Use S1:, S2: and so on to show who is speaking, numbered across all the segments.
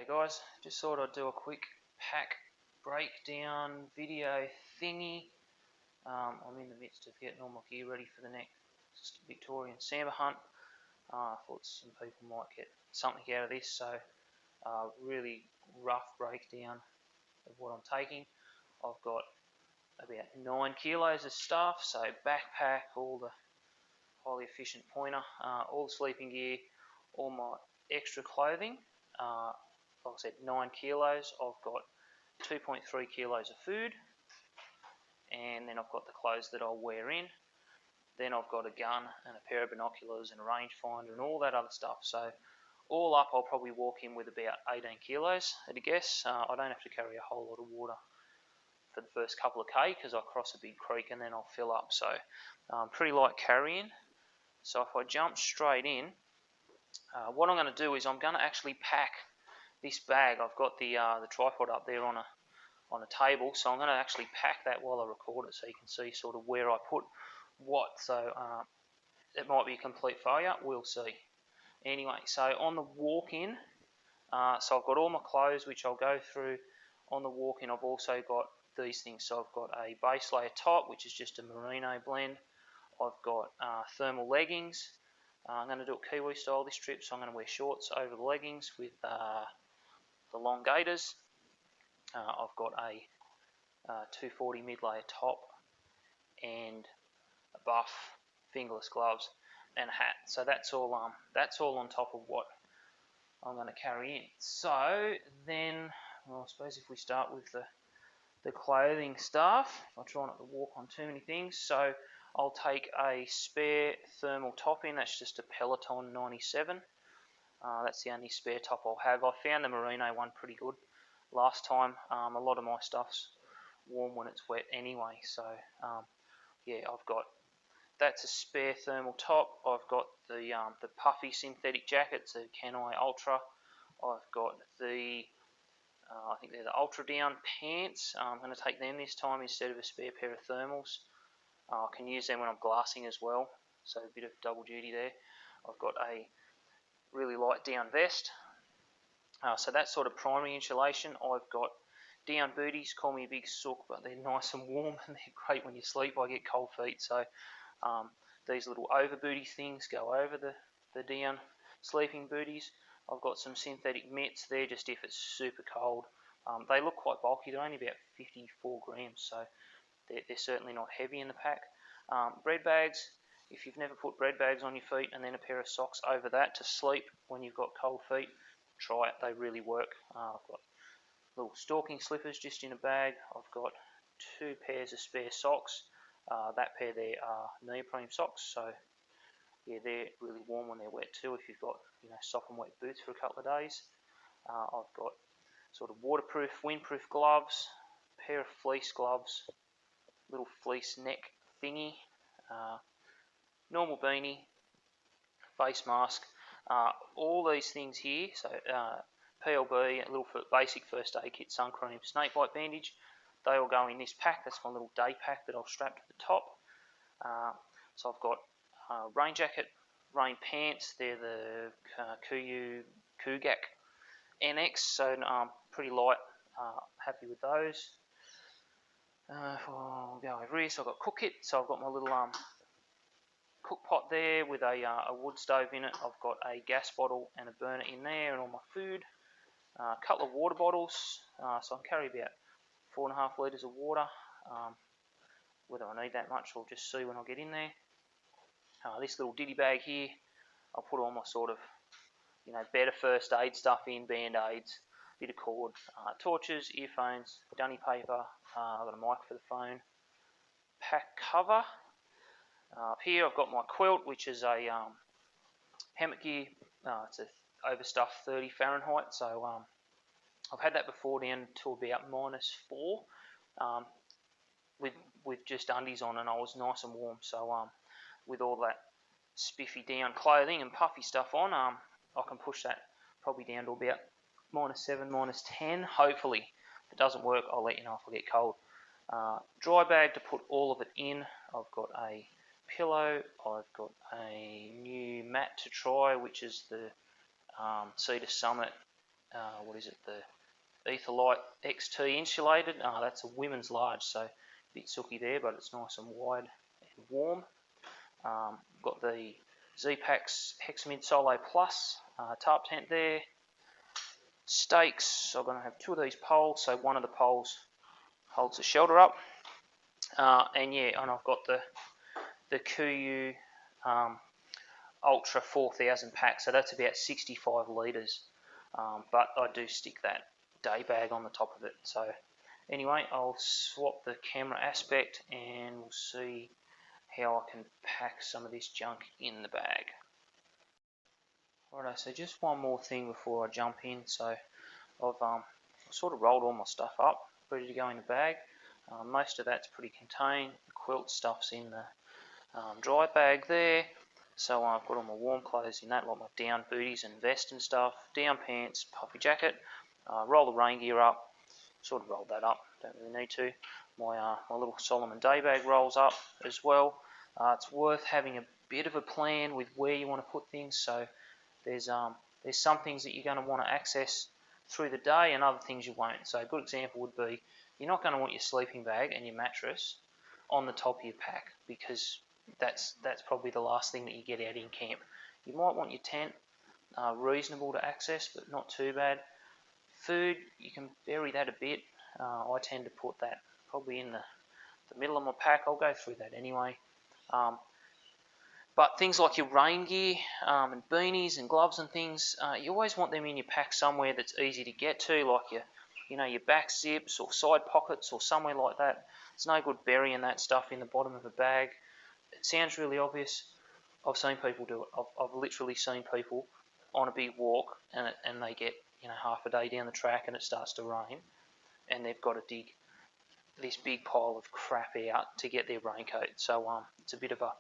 S1: G'day guys, just thought I'd do a quick pack breakdown video thingy. I'm in the midst of getting all my gear ready for the next Victorian Sambar hunt. I thought some people might get something out of this, so really rough breakdown of what I'm taking. I've got about 9 kilos of stuff, so backpack, all the highly efficient pointer, all the sleeping gear, all my extra clothing. Like I said, 9 kilos. I've got 2.3 kilos of food, and then I've got the clothes that I'll wear in. Then I've got a gun and a pair of binoculars and a rangefinder and all that other stuff. So all up, I'll probably walk in with about 18 kilos at a guess. I don't have to carry a whole lot of water for the first couple of K because I cross a big creek and then I'll fill up. So pretty light carrying. So if I jump straight in, what I'm going to do is I'm going to actually pack this bag. I've got the tripod up there on a table, so I'm going to actually pack that while I record it, so you can see sort of where I put what. So it might be a complete failure. We'll see. Anyway, so on the walk-in, so I've got all my clothes, which I'll go through. On the walk-in, I've also got these things. So I've got a base layer top, which is just a merino blend. I've got thermal leggings. I'm going to do it Kiwi style this trip, so I'm going to wear shorts over the leggings with the long gaiters. I've got a 240 mid-layer top and a buff, fingerless gloves and a hat. So that's all on top of what I'm going to carry in. So then, well, I suppose if we start with the clothing stuff, I'll try not to walk on too many things. So I'll take a spare thermal top in. That's just a Peloton 97. That's the only spare top I'll have. I found the merino one pretty good last time. A lot of my stuff's warm when it's wet anyway. So yeah, that's a spare thermal top. I've got the Puffy synthetic jackets, the Canai Ultra. I've got the I think they're the Ultra Down pants. I'm going to take them this time instead of a spare pair of thermals. I can use them when I'm glassing as well, so a bit of double duty there. I've got a really light down vest, so that's sort of primary insulation. I've got down booties, call me a big sook, but they're nice and warm and they're great when you sleep. I get cold feet, so these little over booty things go over the down sleeping booties. I've got some synthetic mitts there just if it's super cold. They look quite bulky, they're only about 54 grams, so they're certainly not heavy in the pack. Bread bags, if you've never put bread bags on your feet and then a pair of socks over that to sleep when you've got cold feet, try it, they really work. I've got little stalking slippers just in a bag. I've got 2 pairs of spare socks. That pair there are neoprene socks, so yeah, they're really warm when they're wet too if you've got soft and wet boots for a couple of days. I've got sort of waterproof, windproof gloves, a pair of fleece gloves, little fleece neck thingy, normal beanie, face mask, all these things here. So PLB, a little basic first aid kit, sun cream, snakebite bandage, they all go in this pack. That's my little day pack that I'll strap to the top. So I've got rain jacket, rain pants, they're the Kugak NX, so pretty light, happy with those. I'll go over here, so I've got cook kit, so I've got my little cook pot there with a wood stove in it. I've got a gas bottle and a burner in there and all my food. A couple of water bottles, so I carry about 4.5 litres of water. Whether I need that much, we'll just see when I get in there. This little ditty bag here, I'll put all my sort of better first aid stuff in, band-aids, bit of cord, torches, earphones, dunny paper. I've got a mic for the phone, pack cover. Up here I've got my quilt, which is a hammock gear. It's a overstuffed 30 Fahrenheit, so I've had that before down to about -4 with just undies on, and I was nice and warm. So with all that spiffy down clothing and puffy stuff on, I can push that probably down to about -7, -10. Hopefully, if it doesn't work, I'll let you know if I get cold. Dry bag to put all of it in. I've got a pillow. I've got a new mat to try, which is the Cedar Summit what is it, the Etherlite XT insulated. That's a women's large, so a bit sooky there, but it's nice and wide and warm. Got the Z-Packs Hexamid Solo Plus tarp tent there. Stakes, I'm going to have 2 of these poles, so one of the poles holds the shelter up. And I've got the Kuyu Ultra 4000 pack, so that's about 65 litres. But I do stick that day bag on the top of it. So anyway, I'll swap the camera aspect and we'll see how I can pack some of this junk in the bag. Righto, so just one more thing before I jump in. So I've sort of rolled all my stuff up, ready to go in the bag. Most of that's pretty contained. The quilt stuff's in the dry bag there. So I've got all my warm clothes in that, like my down booties and vest and stuff, down pants, puffy jacket, roll the rain gear up, sort of rolled that up, don't really need to. My little Solomon day bag rolls up as well. It's worth having a bit of a plan with where you want to put things, so there's some things that you're going to want to access through the day and other things you won't. So a good example would be, you're not going to want your sleeping bag and your mattress on the top of your pack, because that's probably the last thing that you get out in camp. You might want your tent reasonable to access, but not too bad. Food, you can vary that a bit. I tend to put that probably in the middle of my pack. I'll go through that anyway. But things like your rain gear and beanies and gloves and things, you always want them in your pack somewhere that's easy to get to, like your back zips or side pockets or somewhere like that. It's no good burying that stuff in the bottom of a bag. It sounds really obvious. I've seen people do it. I've literally seen people on a big walk and they get half a day down the track and it starts to rain and they've got to dig this big pile of crap out to get their raincoat. So it's a bit of a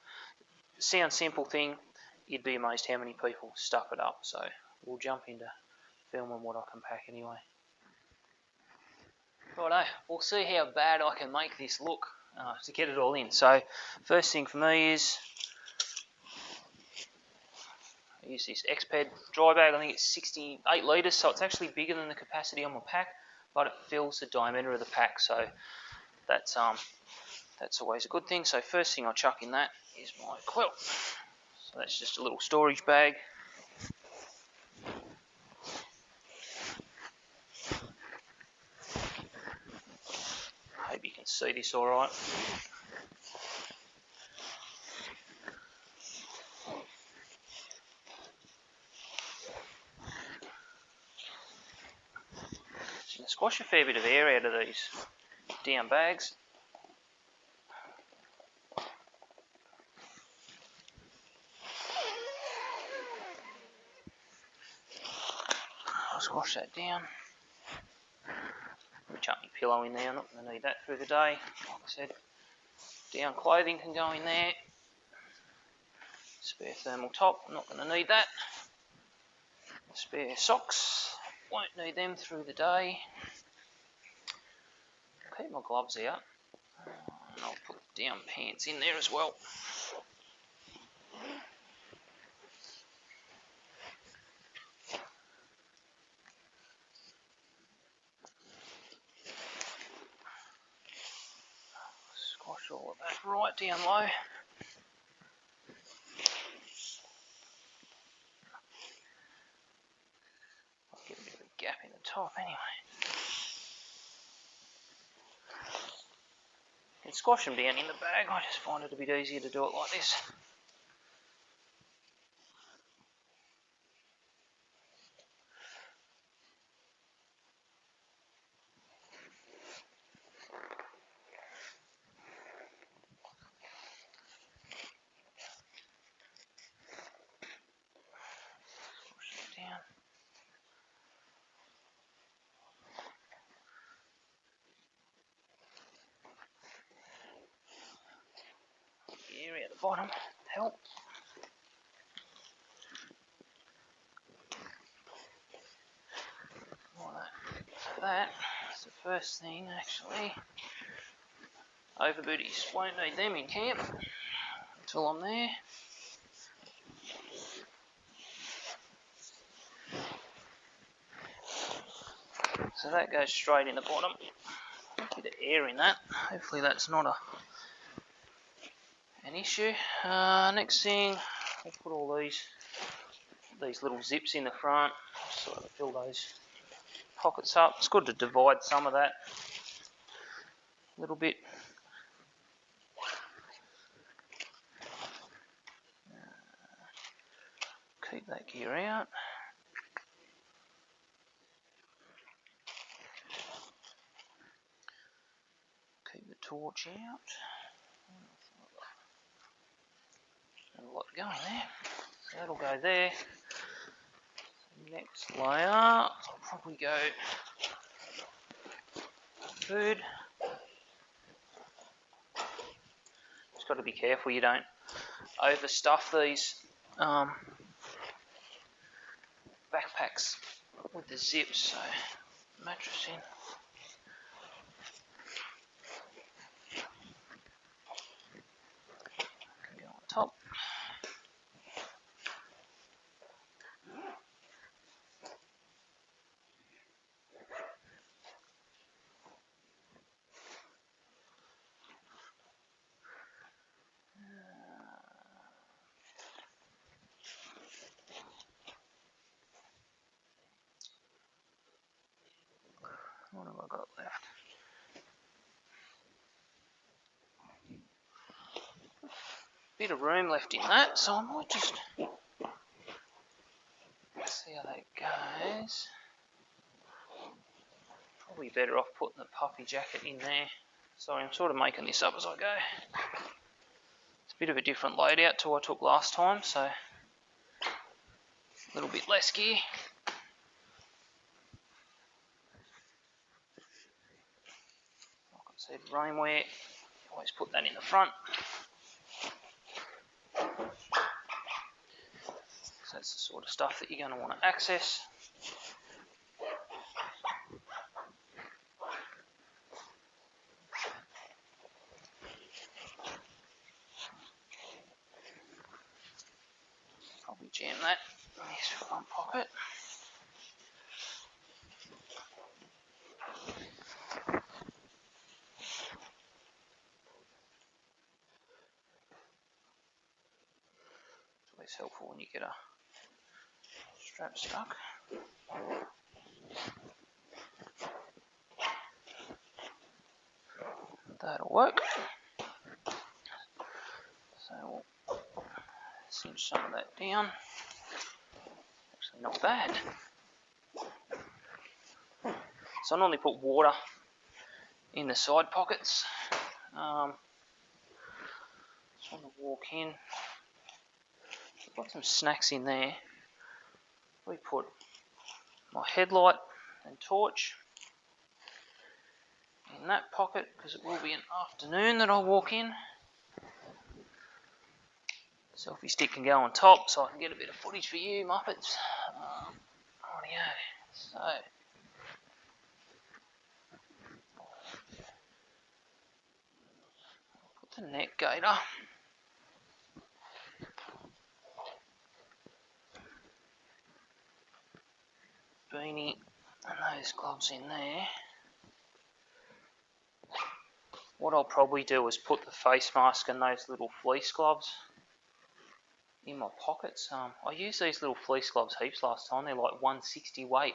S1: sounds simple thing. You'd be amazed how many people stuff it up. So we'll jump into filming what I can pack anyway. Righto, we'll see how bad I can make this look to get it all in. So first thing for me is I use this Exped dry bag. I think it's 68 litres, so it's actually bigger than the capacity on my pack, but it fills the diameter of the pack, so that's always a good thing. So first thing I chuck in that is my quilt. So that's just a little storage bag. Hope you can see this all right. So you can squash a fair bit of air out of these down bags. I'll squash that down. Let me chuck my pillow in there. I'm not going to need that through the day. Like I said, down clothing can go in there. Spare thermal top, I'm not going to need that. Spare socks, won't need them through the day. Keep my gloves out, and I'll put down pants in there as well. Squash all of that right down low. I'll get a bit of a gap in the top anyway. You can squash them down in the bag. I just find it a bit easier to do it like this. Air out the bottom, help. Like that's the first thing actually. Over booties, won't need them in camp until I'm there. So that goes straight in the bottom. A bit of air in that. Hopefully that's not an issue. Next thing, we'll put all these little zips in the front, sort of fill those pockets up. It's good to divide some of that a little bit. Keep that gear out. Keep the torch out. There's a lot going there. So that'll go there. Next layer, I'll probably go food. Just got to be careful you don't overstuff these backpacks with the zips. So mattress in. Can go on top. What have I got left? Bit of room left in that, so I might just see how that goes. Probably better off putting the puffy jacket in there. Sorry, I'm sort of making this up as I go. It's a bit of a different loadout to what I took last time, so a little bit less gear. Like I said, rainwear, always put that in the front. So that's the sort of stuff that you're going to want to access. Probably jam that in this front pocket. It's always helpful when you get a strap stuck. That'll work. So we'll cinch some of that down. Actually not bad. So I normally put water in the side pockets. Just want to walk in. I've got some snacks in there. We put my headlight and torch in that pocket because it will be an afternoon that I'll walk in. Selfie stick can go on top so I can get a bit of footage for you, Muppets. Rightio. So I'll put the neck gaiter. Beanie and those gloves in there. What I'll probably do is put the face mask and those little fleece gloves in my pockets. I used these little fleece gloves heaps last time. They're like 160 weight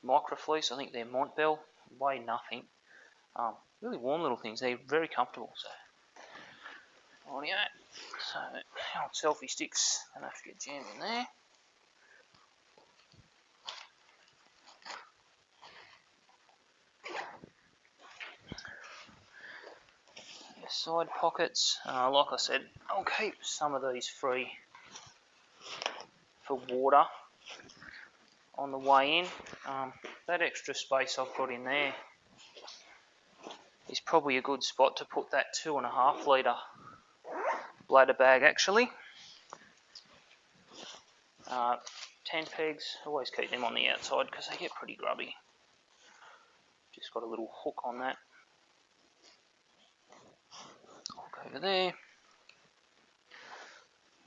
S1: micro fleece. I think they're Montbell. Weigh nothing. Really warm little things. They're very comfortable. So, audio. So, old selfie sticks gonna have to get jammed in there. Side pockets, like I said, I'll keep some of these free for water on the way in. That extra space I've got in there is probably a good spot to put that 2.5 litre bladder bag actually. 10 pegs, always keep them on the outside because they get pretty grubby. Just got a little hook on that. Over there,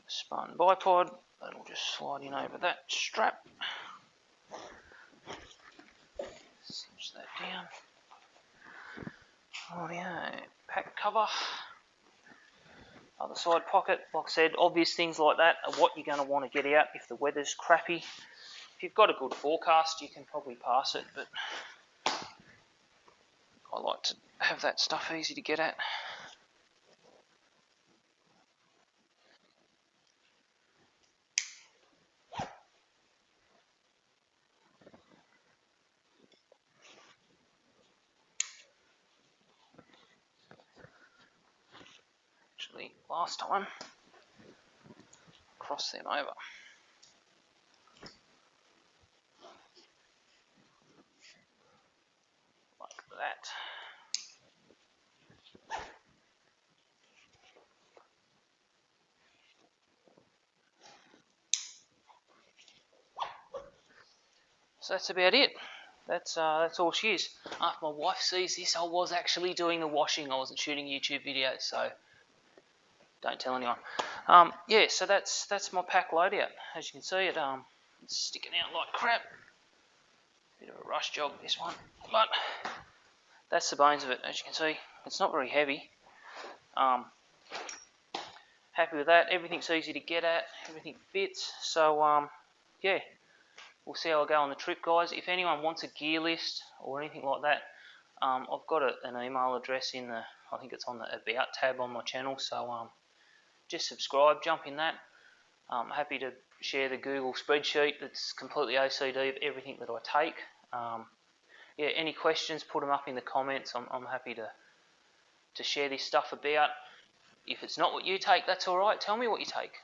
S1: spun bipod, that'll just slide in over that strap. Cinch Rightio, pack cover. Other side pocket, like I said, obvious things like that are what you're going to want to get out if the weather's crappy. If you've got a good forecast, you can probably pass it, but I like to have that stuff easy to get at. Actually, last time, cross them over. Like that. So that's about it. That's all she is. After my wife sees this, I was actually doing the washing. I wasn't shooting YouTube videos, so don't tell anyone. Yeah, so that's my pack loadout. As you can see, it's sticking out like crap. Bit of a rush job, this one, but that's the bones of it. As you can see, it's not very heavy. Happy with that. Everything's easy to get at. Everything fits. So yeah, we'll see how I go on the trip, guys. If anyone wants a gear list or anything like that, I've got an email address in the, I think it's on the About tab on my channel, so just subscribe, jump in that. I'm happy to share the Google spreadsheet that's completely OCD of everything that I take. Yeah, any questions, put them up in the comments. I'm happy to share this stuff about. If it's not what you take, that's all right. Tell me what you take.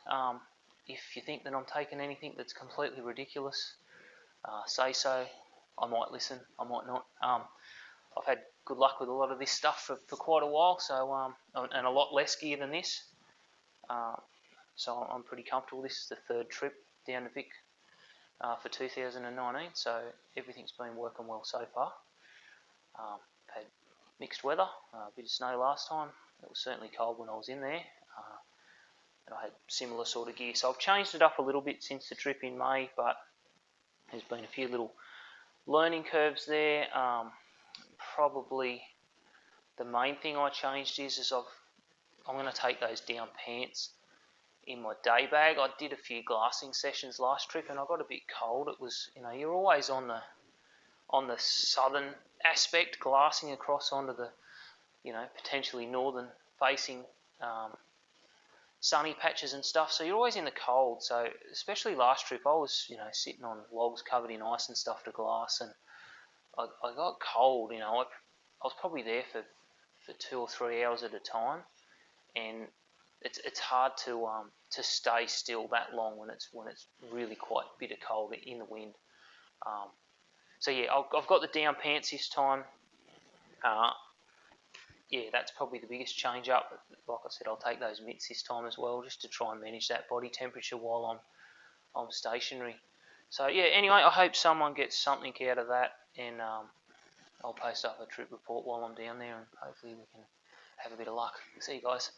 S1: If you think that I'm taking anything that's completely ridiculous, say so. I might listen, I might not. I've had good luck with a lot of this stuff for quite a while, so and a lot less gear than this. So I'm pretty comfortable. This is the third trip down to Vic for 2019, so everything's been working well so far. Had mixed weather, a bit of snow last time. It was certainly cold when I was in there. And I had similar sort of gear. So I've changed it up a little bit since the trip in May, but there's been a few little learning curves there. Probably the main thing I changed is I'm going to take those down pants in my day bag. I did a few glassing sessions last trip and I got a bit cold. It was, you're always on the southern aspect, glassing across onto the, potentially northern facing sunny patches and stuff. So you're always in the cold. So especially last trip, I was, sitting on logs covered in ice and stuff to glass, and I got cold. I was probably there for 2 or 3 hours at a time, and it's hard to stay still that long when it's really quite bitter cold in the wind. So yeah, I've got the down pants this time. Yeah, that's probably the biggest change up. Like I said, I'll take those mitts this time as well, just to try and manage that body temperature while I'm stationary. So yeah, anyway, I hope someone gets something out of that, and I'll post up a trip report while I'm down there, and hopefully we can have a bit of luck. See you guys.